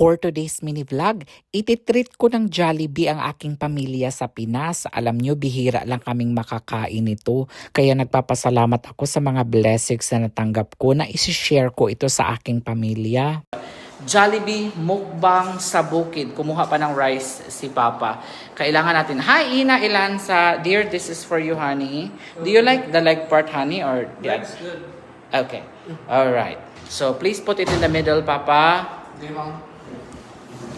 For today's mini vlog, ititreat ko ng Jollibee ang aking pamilya sa Pinas. Alam nyo, bihira lang kaming makakain ito. Kaya nagpapasalamat ako sa mga blessings na natanggap ko na isi-share ko ito sa aking pamilya. Jollibee mukbang sa bukid. Kumuha pa ng rice si Papa. Kailangan natin. Hi, Ina Ilansa. Dear, this is for you, honey. Do you like the leg part, honey? Or That's good. Okay. All right. So, please put it in the middle, Papa.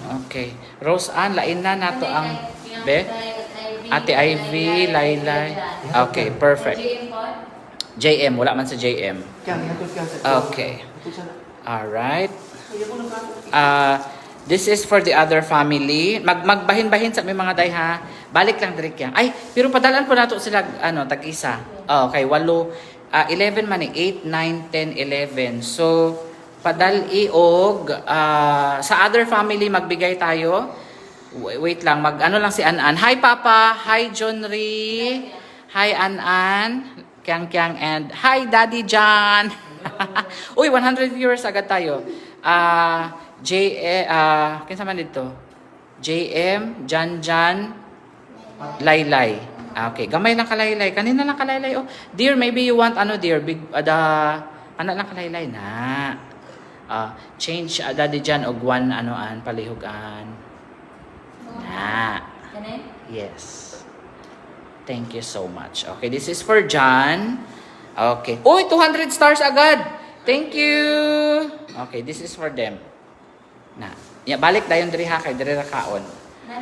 Okay. Rose Ann, lain na nato ang be. Ate Ivy, Laylay. Okay, perfect. JM, wala man sa JM. Okay. Alright. This is for the other family. Magbahin-bahin sa may mga day ha. Balik lang direk yan. Ay, pero padalan po nato sila tag-isa. Okay, 8, 11 man 8, 9, 10, 11. So padal-i og sa other family magbigay tayo. Wait lang, lang si An-An. Hi Papa, hi John Ree. Hi An-An, Kyang and hi Daddy John. Uy, 100 viewers agad tayo. Kinsa man dito? JM, Jan, Laylay. Okay, gamay lang kalaylay. Kanina lang kalaylay. Oh, dear, maybe you want dear, big lang kalaylay na. Change Daddy Jan og 1 palihugan. Na. Yes. Thank you so much. Okay, this is for John. Okay. Uy, 200 stars agad. Thank you. Okay, this is for them. Na. Ya, balik dayon diri ha kay diri ra kaon.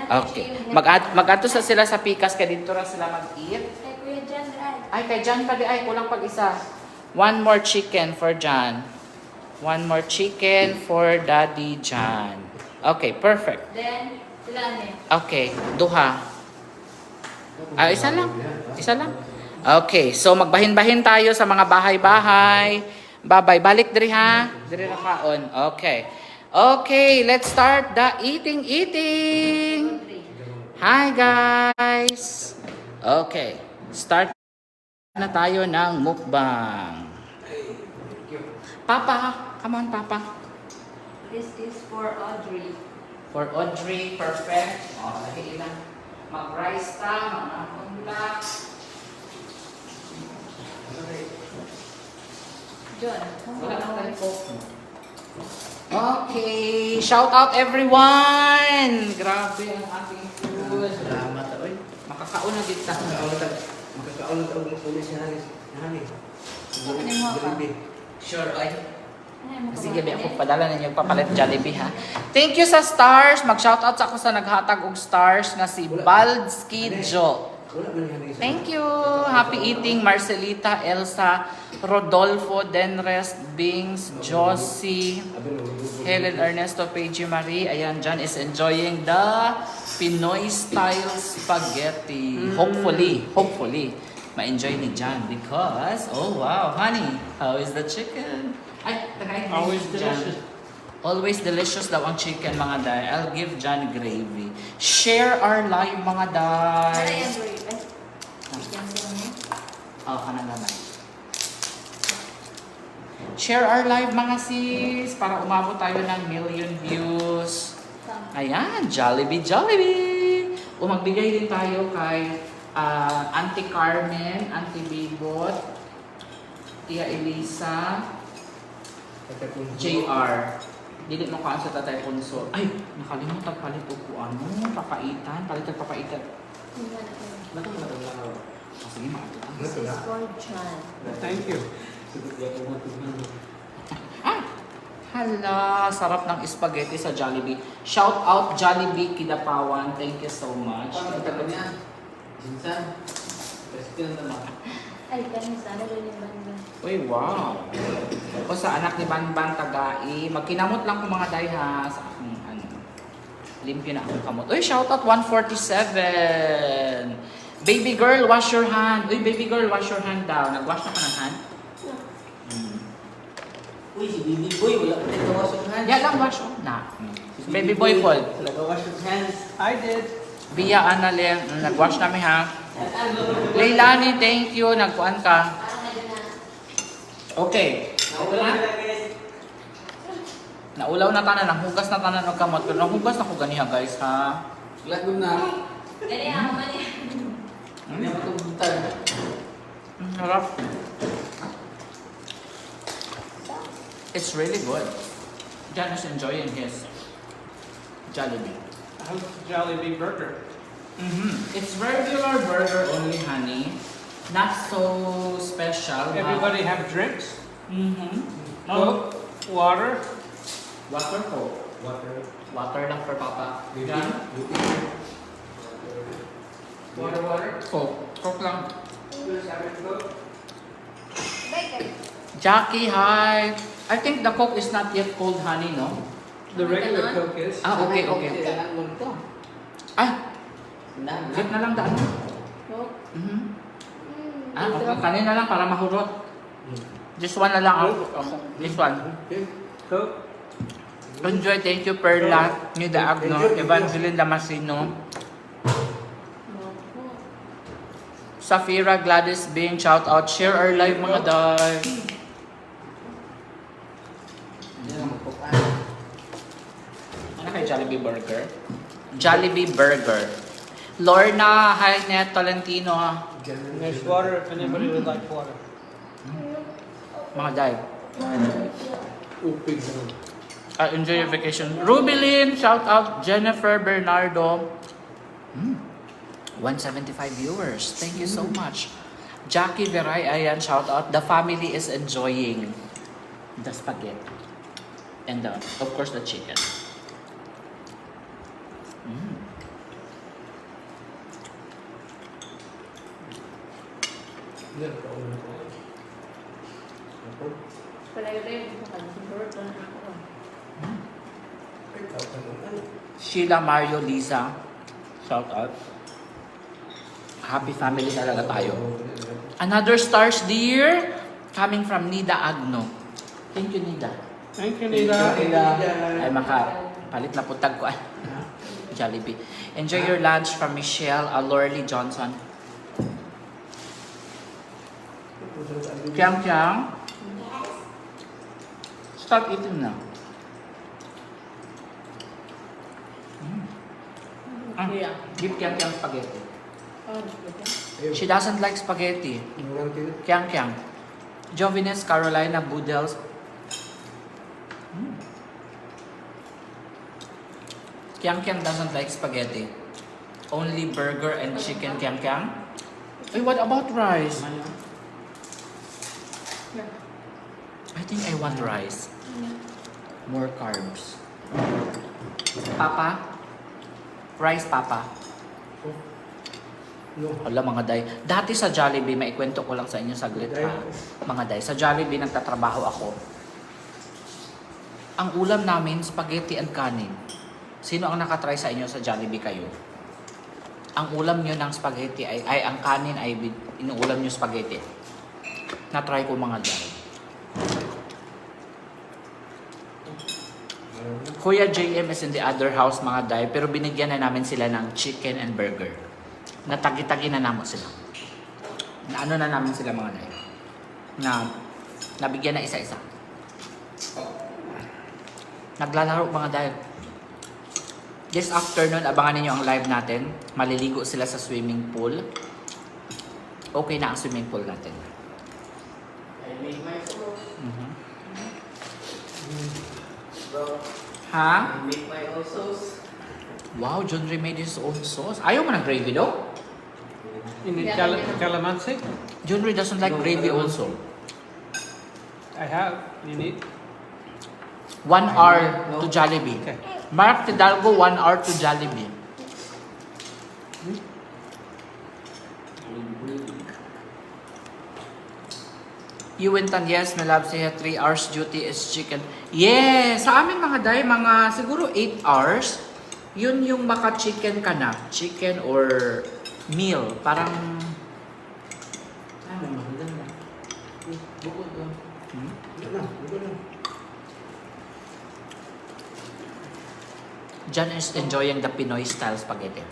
Okay. Mag-ato sa sila sa pikas kay dito ra sila mag-eat. Kay Kuya John, ay kay John pa di ay kulang pag isa. One more chicken for John. One more chicken for Daddy John. Okay, perfect. Then, sila ni. Okay, duha. Isa lang. Isa lang. Okay, so magbahin-bahin tayo sa mga bahay-bahay. Bye-bye. Balik diri ha. Diri ra kaon. Okay. Okay, let's start the eating. Hi guys. Okay, start na tayo ng mukbang. Papa, come on Papa. This is for Audrey. For Audrey, perfect. Lagi ilang mag-rice ta, mga untak. John, Wala lang tayo po. Okay, shout out everyone! Grabe ang ating food. Salamat oy. Makakaon na dito. Makakaon na tawag ng ulit si Hanis. Sure, ay. Sige, ako padala ninyo papalit Jollibee ha. Thank you sa stars. Mag-shoutout sa ako sa naghatag og stars na si Baldski Jo. Thank you. Happy eating Marcelita, Elsa, Rodolfo, Denres, Bings, Josie, Helen, Ernesto, Paige Marie. Ayan, John is enjoying the Pinoy style spaghetti. Hopefully, ma-enjoy ni John because, oh wow, honey, how is the chicken? Ay, tagay. Always delicious. Always delicious daw ang chicken, mga day. I'll give John gravy. Share our live, mga day. Kanang gamay. Share our live, mga sis, para umabot tayo ng million views. Ayan, Jollibee. Magbigay din tayo kay Auntie Carmen, Auntie Bibot, Tia Elisa, JR. Dili mo kaan sa Tatay Punso. Ay, nakalimutan palit o papaitan. Papaitan. Sige, This is for John. Thank you. Hala, sarap ng spaghetti sa Jollibee. Shout out Jollibee Kidapawan. Thank you so much. Ay, kami sana rin yung banda. Uy, wow. O sa anak ni Banban Tagai. Magkinamot lang ko mga day ha sa aking limpyo na akong kamot. Uy, shout out 147. Baby girl, wash your hand. Uy, baby girl, wash your hand daw. Nag-wash na ka ng hand? Uy, si Baby Boy, wala pa rin wash your hands. Yan lang, wash on na. Baby boy, Paul. Nag-wash your hands. I did. Bia, Annalyn, nag-wash namin ha. Leilani, thank you. Nagkuhan ka. Okay. Naulaw na tanan, nanghugas na tanan og kamot, pero nanghugas na ko ganiha guys ha. Lagom na. Kaya ako man yan. Ano yung matubuntan? Harap. It's really good. Jan is enjoying his Jollibee. How's the Jollibee burger? It's regular burger only, honey. Not so special. Everybody have drinks? Oh, Coke? Water? water po. Water lang for Papa. Jan? Water? Coke. Coke lang. Jackie, hi. I think the Coke is not yet cold, honey, no? The regular Coke is. Ah, okay, okay. Ay, get na lang daan. Coke. Ah, okay. Kanina lang para mahurot. This one na lang ako. This one. Coke? Enjoy, thank you, Perla. Ni Daagno, Evangeline Damasino. Safira, Gladys, Bing, shout out. Share our live, mga day. Ano kay Jollibee Burger? Jollibee Burger. Lorna, hi, Net Tolentino. There's water if anybody would like water. Mga day. Enjoy your vacation. Rubilin, shout out. Jennifer Bernardo. 175 viewers. Thank you so much. Jackie Veray, ayan, shout out. The family is enjoying the spaghetti. And of course, the chicken. Palagi-lagi dito ka. Siguro ito na ako. Sheila, Mario, Lisa, shout out. Happy family talaga tayo. Another stars, dear. Coming from Nida Agno. Thank you, Nida. Thank you, Nida. Ay, makapalit na putag ko. Jollibee. Enjoy your lunch from Michelle Alorly Johnson. Kiang. Start eating na. Yeah. Give Kiang spaghetti. Oh, okay. She doesn't like spaghetti. Kiang. Jovines, Carolina, Budels. Kiang doesn't like spaghetti. Only burger and chicken, Kiang. Hey, what about rice? I think I want rice. More carbs. Papa? Rice, Papa? Wala mga day. Dati sa Jollibee, maikwento ko lang sa inyo saglit ha. Mga day, sa Jollibee nagtatrabaho ako. Ang ulam namin, spaghetti and kanin. Sino ang nakatry sa inyo sa Jollibee kayo? Ang ulam nyo ng spaghetti ay ang kanin ay inuulam nyo spaghetti. Na-try ko mga day. Kuya JM is in the other house mga day, pero binigyan na namin sila ng chicken and burger. Natagi-tagi na namo sila. Na ano na namin sila mga day. Na nabigyan na isa-isa. Naglalaro mga day. This afternoon, abangan ninyo ang live natin. Maliligo sila sa swimming pool. Okay na ang swimming pool natin. I made my sauce. Ha? I make my own sauce. Wow, John Ray made his own sauce. Ayaw mo ng gravy daw? You need Yeah. calamansi? John Ray doesn't like gravy also. I have. You need? 1 hour to Jollibee. Okay. Mark Fidalgo, 1 hour to Jollibee. Yuwintan, yes, my love, say 3 hours duty is chicken. Yes! Sa amin mga day, mga siguro 8 hours, yun yung maka-chicken ka na. Chicken or meal. Parang... may mahalan na. Bukod doon. John is enjoying the Pinoy style spaghetti.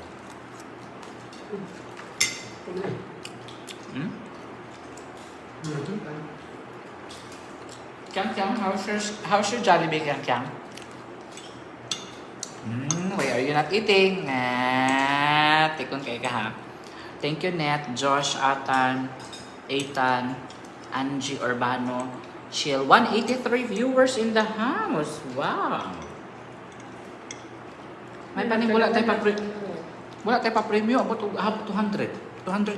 Kiang, how's your Jollibee, Kiang? Why are you not eating? Tikon kay ka ha. Thank you, Net, Josh, Atan, Ethan, Angie Urbano, Chill. 183 viewers in the house. Wow. May paning wala tayo pa premium. About 200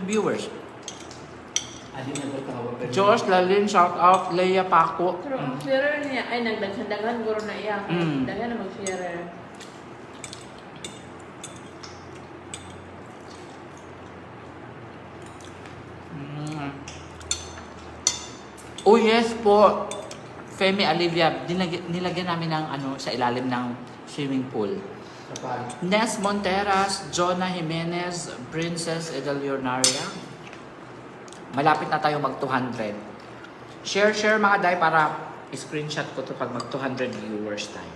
viewers. Josh, Lalin, shout out. Leia Paco. Pero ang sharer niya, ay nagdaghan guro na iya. Daghan na mag-sharer. Oh yes po. Femi Olivia, nilagyan namin ng sa ilalim ng swimming pool. Nes Monteras, Jonah Jimenez, Princess Edelionaria. Malapit na tayo mag 200. Share mga day para screenshot ko to pag mag 200 viewers tayo.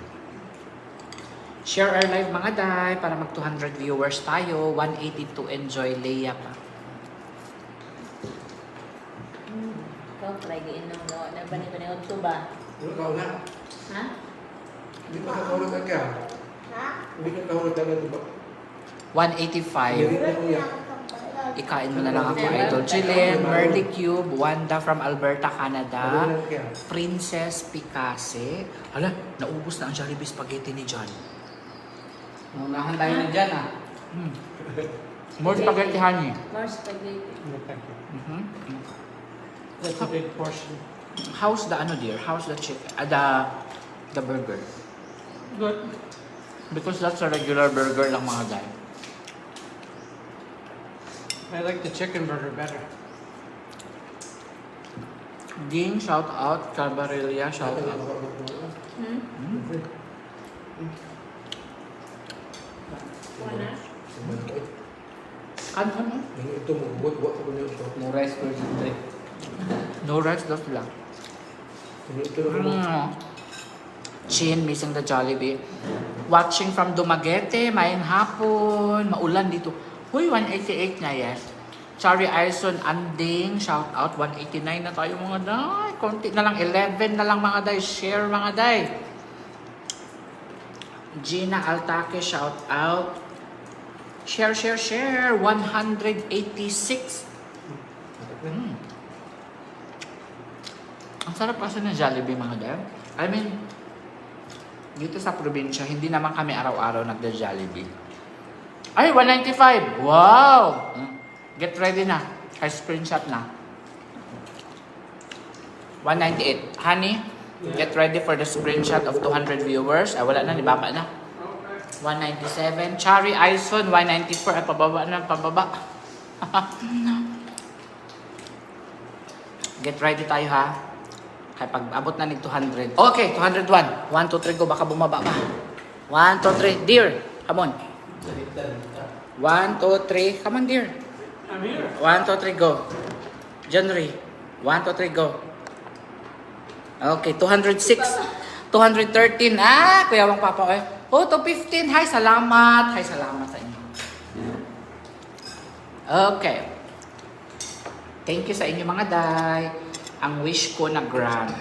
Share our live mga day para mag 200 viewers tayo. 180 to enjoy Leia pa. Ikaw, try giinom no. Nabani-bani ko ba? Ano ka na? Ha? Hindi pa nakahulog ka kaya? Ha? Hindi ka nakahulog ka na ba? 185. Hindi na niya. Ikain mo na lang ako, Idol. Chilin, Merly Cube, Wanda from Alberta, Canada. Ano na kaya? Princess Picase. Hala, naubos na ang Jollibee spaghetti ni John. Unahan tayo na dyan ah. More spaghetti, honey. More spaghetti. No, thank you. Mhm. That's a big portion. How's the dear? How's the chicken? The burger? Good. Because that's a regular burger lang mga guy. I like the chicken burger better. Ging, shout out. Carbarilla, shout out. Hmm? Wala. Ano? Ito mo, buat ko na ito. No rice for today. No rice, that's lang. Ito na Chin, missing the Jollibee. Watching from Dumaguete, mayang hapon. Maulan dito. Huy, 188 na, yes. Chari Aison Anding, shout out. 189 na tayo mga day. Konti na lang, 11 na lang mga day. Share mga day. Gina Altake, shout out. Share. 186. Ang sarap kasi ng Jollibee mga day. I mean, dito sa probinsya, hindi naman kami araw-araw nagda-Jollibee. Ay, 195! Wow! Get ready na. Ay, screenshot na. 198. Honey, get ready for the screenshot of 200 viewers. Ay, wala na, nibaba na. 197. Chari Ison, 194. Ay, pababa na, pababa. Get ready tayo ha. Kaya pag abot na ni 200. Okay, 201. 1, 2, 3, go. Baka bumaba pa. 1, 2, 3. Dear, come on. 1, 2, 3. Come on, dear. I'm here. 1, 2, 3, go. January. 1, 2, 3, go. Okay, 206. 213. Kuya Wang Papa. Oh, 215. Hi, salamat. Hi, salamat sa inyo. Okay. Thank you sa inyo mga day. Ang wish ko na grand.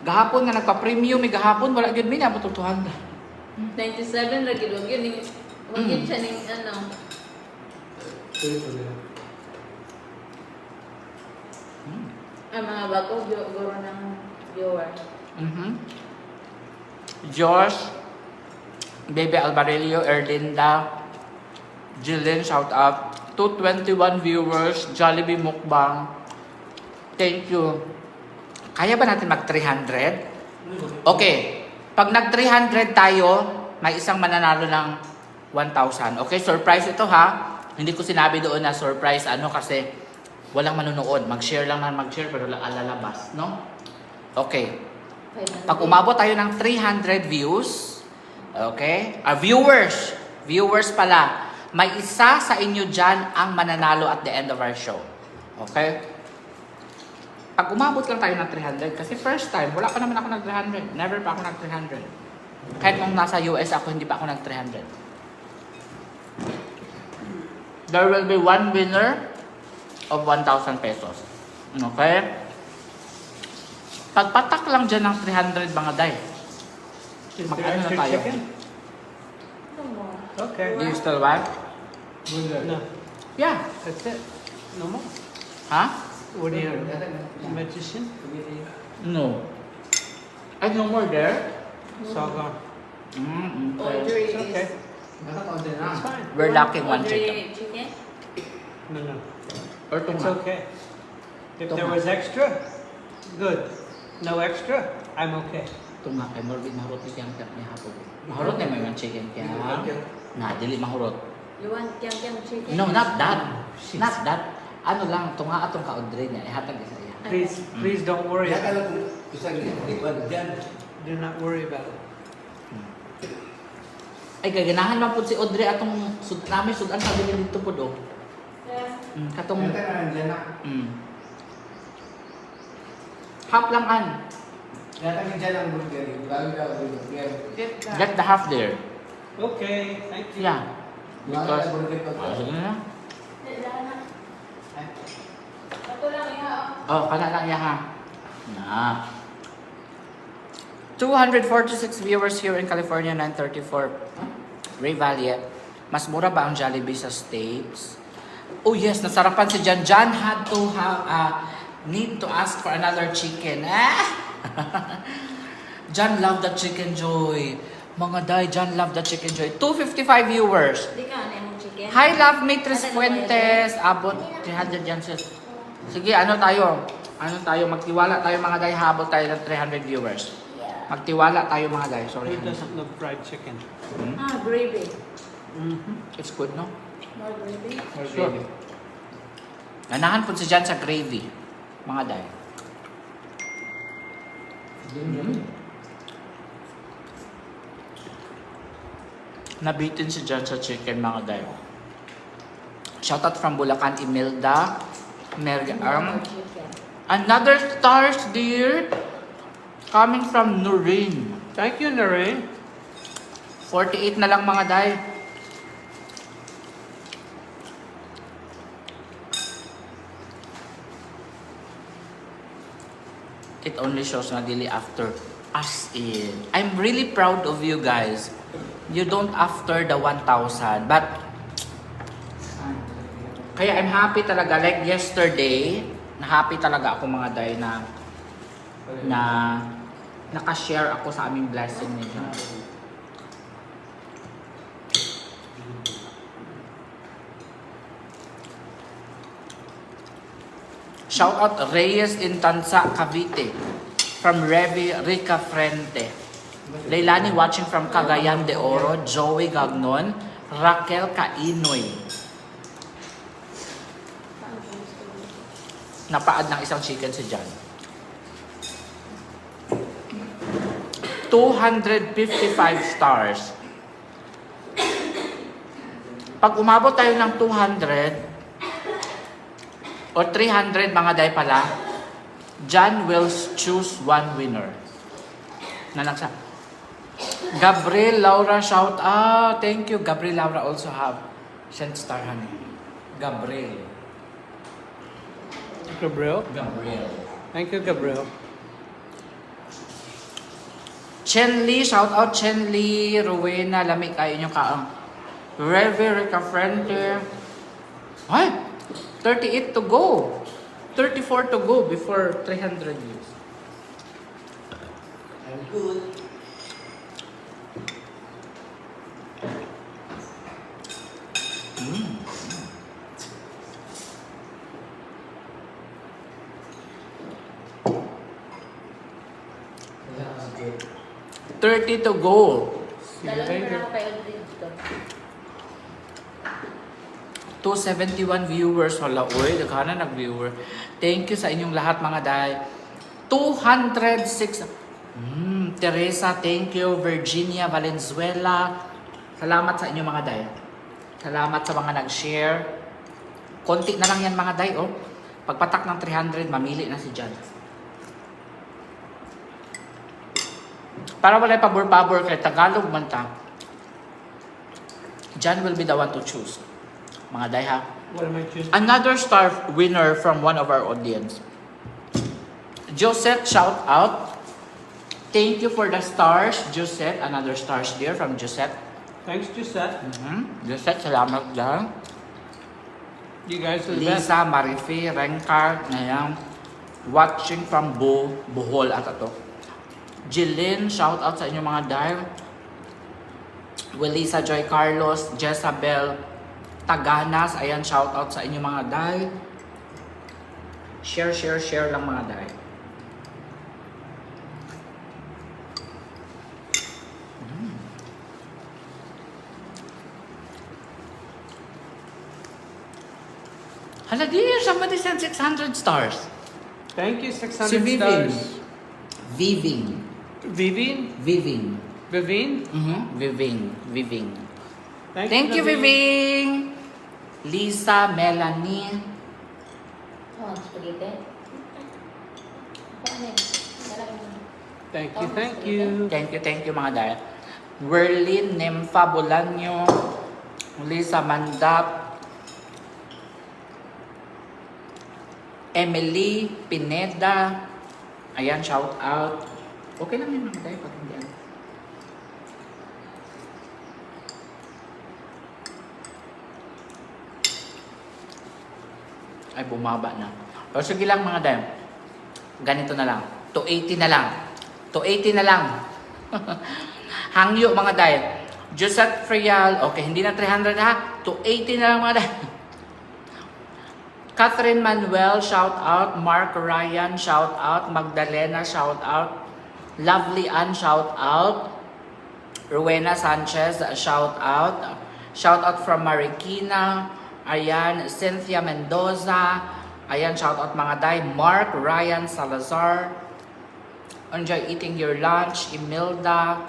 Gahapon nga nagpa-premium, gahapon wala gyud mi na abot 200. 97 lagi wag yun. Wag yun siya ning ang mga bago guro ng viewer. Josh, Baby Albarillo, Erlinda, Jillian, shout out. 221 viewers, Jollibee Mukbang. Thank you. Kaya ba natin mag 300? Okay. Pag nag 300 tayo, may isang mananalo ng 1,000. Okay, surprise ito ha. Hindi ko sinabi doon na surprise kasi walang manunood. Mag-share lang na mag-share pero alalabas, no? Okay. Pag umabot tayo ng 300 views, okay? Viewers pala. May isa sa inyo dyan ang mananalo at the end of our show. Okay? Pag umabot lang tayo ng 300, kasi first time, wala pa naman ako nag-300. Never pa ako nag-300. Kahit nung nasa US ako, hindi pa ako nag-300. There will be one winner of 1,000 pesos. Okay? Pagpatak lang dyan ng 300 mga day. Is there Mag-ano na extra tayo? chicken? Okay. Do you still want? No, Yeah. that's it. No more. Huh? What are you, magician? No. And no more there? It's all gone. Audrey It's okay. is... It's fine. We're lacking one Audrey chicken. No. Or It's tunga. okay. If Tunga. there was extra, good. No extra, I'm okay. Tunga. Ay, morbid mahurot ni Kiang Kiang niya hapon. Mahurot na may chicken Kiang. Na, dili mahurot. You want Kiang chicken? No, not that. Not that. Ano lang, tunga atong ka-Audrey niya. Ihatag isa iya. Please don't worry. Kaya kala ko, isang iwan dyan. Do not worry about it. Ay, gaganahan man po si Audrey atong namin sudan sa bilin dito po do. Katong... Half lang an. Get the half there. Okay, thank you. Yeah. Because... sige na. Ito lang Oh, kana lang ya ha. Na. 246 viewers here in California, 934 Ray Valley. Mas mura ba ang Jollibee sa States? Oh yes, nasarapan si Jan. Jan had to have, need to ask for another chicken. Jan loved the chicken joy. Mga day, Jan loved the chicken joy. 255 viewers. Di ka, ano yung chicken? Hi, Love Matrix Fuentes. Abot 300 yan sis. Sige, ano tayo? Magtiwala tayo mga day. Habol tayo ng 300 viewers. Magtiwala tayo mga day. Sorry. Who doesn't love fried chicken? Gravy. It's good, no? More gravy? Sure. Ganahan po si Jan sa gravy. Mga day. Nabitin si Jan sa chicken, mga day. Shoutout from Bulacan, Imelda. Chicken. Another stars, dear. Coming from Noreen. Thank you, Noreen. 48 na lang mga day. It only shows na dili after as in. I'm really proud of you guys. You don't after the 1,000. But, kaya I'm happy talaga. Like yesterday, na-happy talaga ako mga day na nakashare ako sa aming blessing ni God. Shout out Reyes Intansa, Cavite. From Revi Rica Frente. Leilani watching from Cagayan de Oro. Joey Gagnon. Raquel Kainoy. Napaad ng isang chicken si John. 255 stars. Pag umabot tayo ng 200 o 300 mga day pala, John will choose one winner. Nanaksa. Gabriel Laura shout out. Thank you. Gabriel Laura also have sent star honey. Gabriel. Gabriel. Thank you, Gabriel. Chen Lee, shout out Chen Lee, Rowena, lamig kayo inyong kaang. Revi, Rica Frente. Ay, 38 to go. 34 to go before 300 views. I'm good. Mm. Good. 30 to go. See you Dalawang later. na kayo dito. 271 viewers. Wala, uy, nagkana nag-viewer. Thank you sa inyong lahat mga day. 206. Teresa, thank you. Virginia Valenzuela. Salamat sa inyong mga day. Salamat sa mga nag-share. Konti na lang yan mga day, oh. Pagpatak ng 300, mamili na si John. Para walay pabor-pabor kay Tagalog man ta. John will be the one to choose. Mga day ha. What am I choosing? Another star winner from one of our audience. Josette, shout out. Thank you for the stars, Josette. Another stars there from Josette. Thanks, Gisette. Josette, salamat dyan. You guys are the best. Lisa, Marife, Rencard, ayan. Watching from Bohol at ito. Jillian, shout out sa inyo mga dahil. Welisa Joy Carlos, Jezabel Taganas, ayan, shout out sa inyo mga dahil. Share lang mga dahil. Hala, dear, somebody sent 600 stars. Thank you, Si 600 Viving. stars. Viving. Vivine? Viving. Vivine? Viving. Thank Thank you, Viving. Lisa, Melanie. Oh, spaghetti. Ano yun? Dalawin mo. Thank you. Thank you mga dahil. Werlin, Nympha, Bolanyo, Lisa Mandap, Emily Pineda. Ayan, shout out. Okay lang yun mga dahil pag hindi ano. Ay, bumaba na. Pero sige lang mga dahil. Ganito na lang. 280 na lang. 280 na lang. Hangyo mga dahil. Josette Frial. Okay, hindi na 300 ha. 280 na lang mga dahil. Catherine Manuel, shout out. Mark Ryan, shout out. Magdalena, shout out. Lovely Ann, shout out. Rowena Sanchez, shout out. Shout out from Marikina. Ayan, Cynthia Mendoza. Ayan, shout out mga day. Mark Ryan Salazar. Enjoy eating your lunch. Imelda.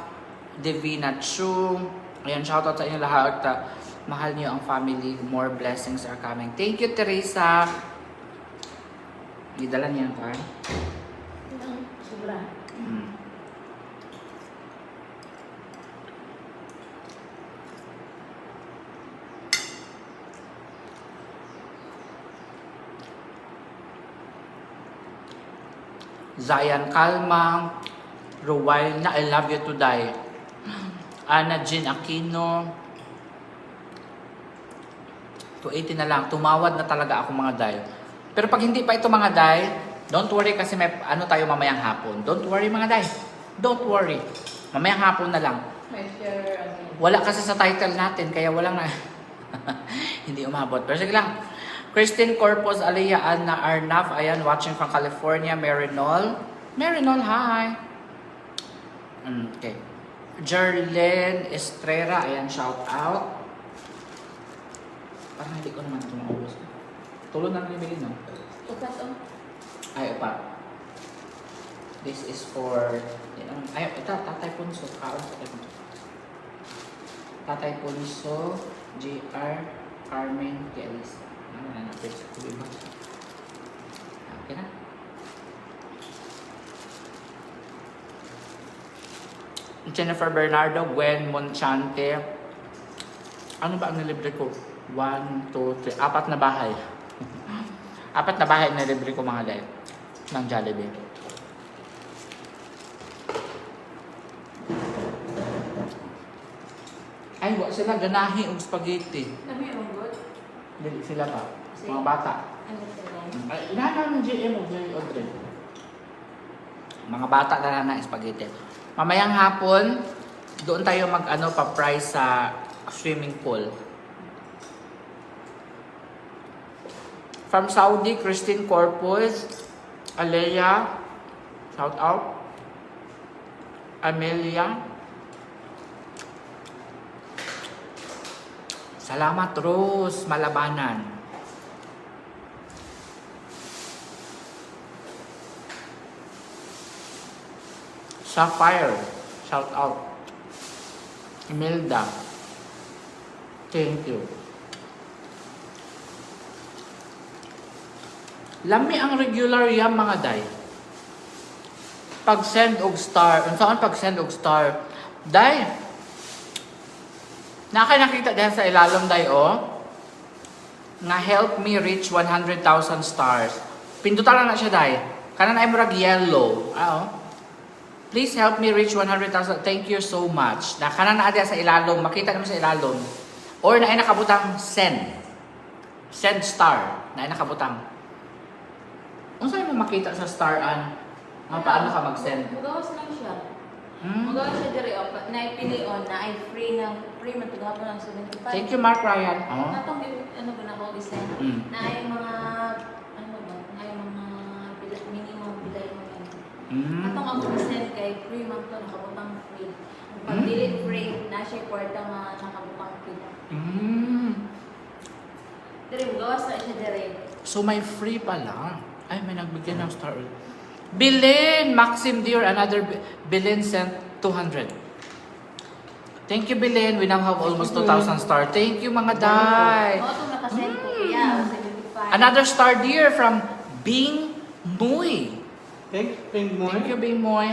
Divina Chu. Ayan, shout out sa inyo lahat. Mahal niyo ang family. More blessings are coming. Thank you, Teresa. Idala niya ka. Sobra. Zayan Calma. Ruwal na I love you to die. Ana Jean Aquino. 280 na lang. Tumawad na talaga ako mga day. Pero pag hindi pa ito mga day, don't worry kasi may ano tayo mamayang hapon. Don't worry mga day. Don't worry. Mamayang hapon na lang. May share again. Wala kasi sa title natin, kaya walang na... hindi umabot. Pero sige lang. Christine Corpus, Alea Anna Arnaf, ayan, watching from California. Marinol. Marinol, hi. Okay. Jerlyn Estrera, ayan, shout out. Parang hindi ko naman ito maubos. Tulo na lang yung no? Upat oh. Ay, upat. This is for... Ay, ito, Tatay Punso. Kaon sa Tatay Punso. Tatay Punso, JR, Carmen, Kelisa. Ano na natin sa iba? Okay na. Jennifer Bernardo, Gwen Monchante. Ano ba ang nilibre ko? 1, 2, 3, 4 na bahay. 4 na bahay na libre ko mga dahil ng Jollibee. Ay, wala sila ganahi o spaghetti. Dami yung good. Dili sila pa. Mga bata. Ano sila? Ay, inahan ng GM o J. Audrey. Mga bata na ng spaghetti. Mamayang hapon, doon tayo mag-ano pa-price sa swimming pool. From Saudi, Christine Corpus, Alea, shout out. Amelia. Salamat, Rose, Malabanan. Sapphire, shout out. Imelda, thank you. Lami ang regular yan mga day. Pag send og star, saan pag send og star? Day, nakita dyan sa ilalong day nga help me reach 100,000 stars. Pindutan lang na siya day. Kanan ay murag yellow. Please help me reach 100,000. Thank you so much. Nakana na adya sa ilalom. Makita naman sa ilalom. Or na ay nakabutang send. Send star. Na ay nakabutang. Kung saan mo makita sa star an? Paano ka mag-send? Magawas lang siya. Hmm? Magawas siya diri o na ipili on na ay free man pagahapon lang 75. Thank you, Mark Ryan. Oh. Natong ano ba na ko design Mm. na ay mga ano ba, na ay mga minimum bilay mo yan. Mm. Atong ang percent kay free man to nakabutang free. Pag dili free na siya kwarta nga nakabutang free. Mm. Diri gawas na siya diri. So may free pala. Ay, may nagbigay ng star. Bilin! Maxim dear, another Bilin sent 200. Thank you, Bilin. We now have almost 2,000 star. Thank you, mga day. Mo to nakasend ko kuya 75. Another star dear from Bing Moy. Thanks, Ping Moy. Thank you, Bing Moy.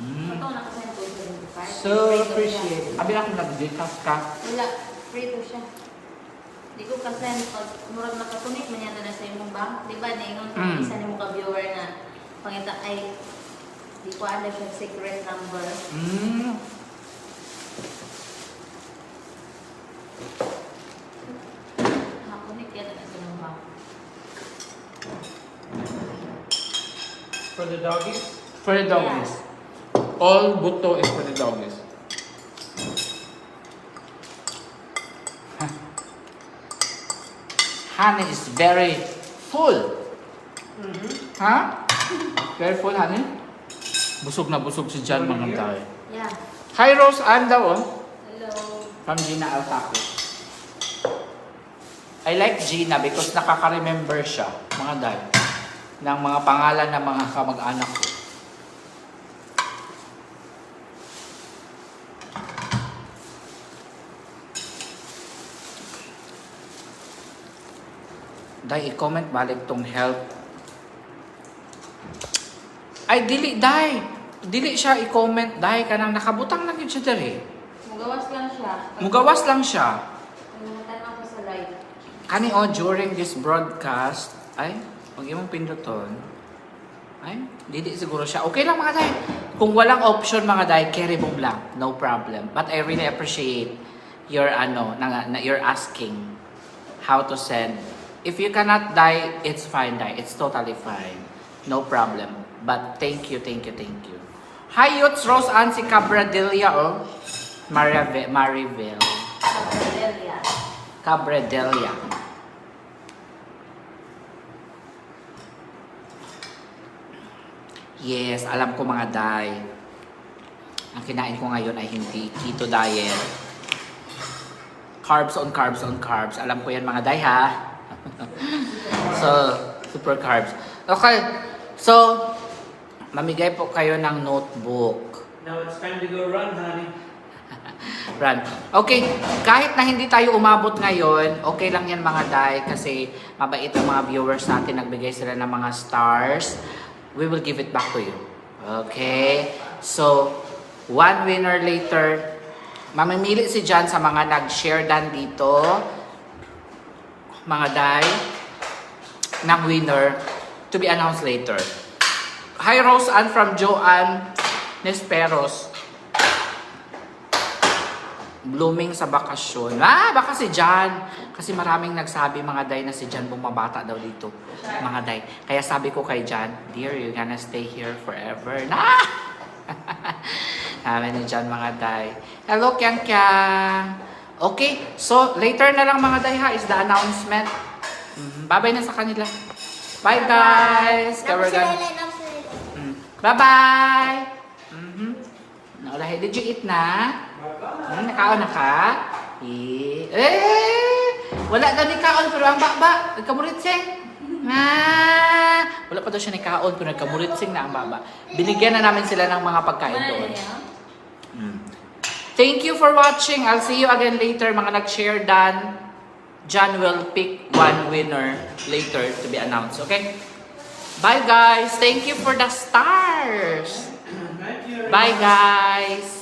Mo to nakasend ko 75. So appreciated. Abi ako nag-decaf ka. Wala, free to siya. Di ko kasi pag murag nakakunik man yan na sa imong bank, di ba naingon Mm. isa ni mo ka-viewer na pangita ay di ko alam siya secret number. Mm. Nakakunik yan na sa imong bank. For the doggies. For the doggies. All buto is for the doggies. Honey is very full. Ha? Very full, honey? Busog na busog si John, mga tayo. Yeah. Hi, Rose Ann daw, oh. Hello. From Gina Altaco. I like Gina because nakaka-remember siya, mga day, ng mga pangalan ng mga kamag-anak ko. Day, i-comment balik tong help. Ay, dili, day. Dili siya i-comment, day, kanang nakabutang lang yun siya dali. Mugawas lang siya. Mugawas lang siya. Nangutan ako sa live. Kani o, during this broadcast, ay, pag imong pinduton, ay, dili siguro siya. Okay lang mga day. Kung walang option mga day, carry mo lang. No problem. But I really appreciate your, you're asking how to send. If you cannot die, it's fine, die. It's totally fine. No problem. But thank you, thank you, thank you. Hi, Yuts, Rose Ann, si Cabradelia, oh. Mariville. Cabradelia. Cabradelia. Yes, alam ko mga day. Ang kinain ko ngayon ay hindi keto diet. Carbs on carbs on carbs. Alam ko yan mga day, ha? So, super carbs. Okay. So, mamigay po kayo ng notebook. Now it's time to go run, honey. Run. Okay, kahit na hindi tayo umabot ngayon, okay lang yan mga day kasi mabait ang mga viewers natin, nagbigay sila ng mga stars. We will give it back to you. Okay? So, one winner later, mamimili si John sa mga nag-share dan dito, mga day, ng winner to be announced later. Hi, Rose Ann from Joanne Nesperos. Blooming sa bakasyon. Baka si Jan. Kasi maraming nagsabi mga day na si Jan bumabata daw dito. Mga day. Kaya sabi ko kay Jan, dear, you're gonna stay here forever. Sabi ni Jan mga day. Hello, Kyang Kyang. Okay, so later na lang mga day ha is the announcement. Bye-bye na sa kanila. Bye guys. Bye-bye. Naulahi. Did you eat na? Nakaon na ka? Wala daw ni kaon pero ang baba, nagkamuritsing. Wala pa daw siya ni kaon pero nagkamuritsing na ang baba. Binigyan na namin sila ng mga pagkain doon. Thank you for watching. I'll see you again later. Mga nag-share dan. John will pick one winner later to be announced. Okay? Bye guys. Thank you for the stars. Bye guys.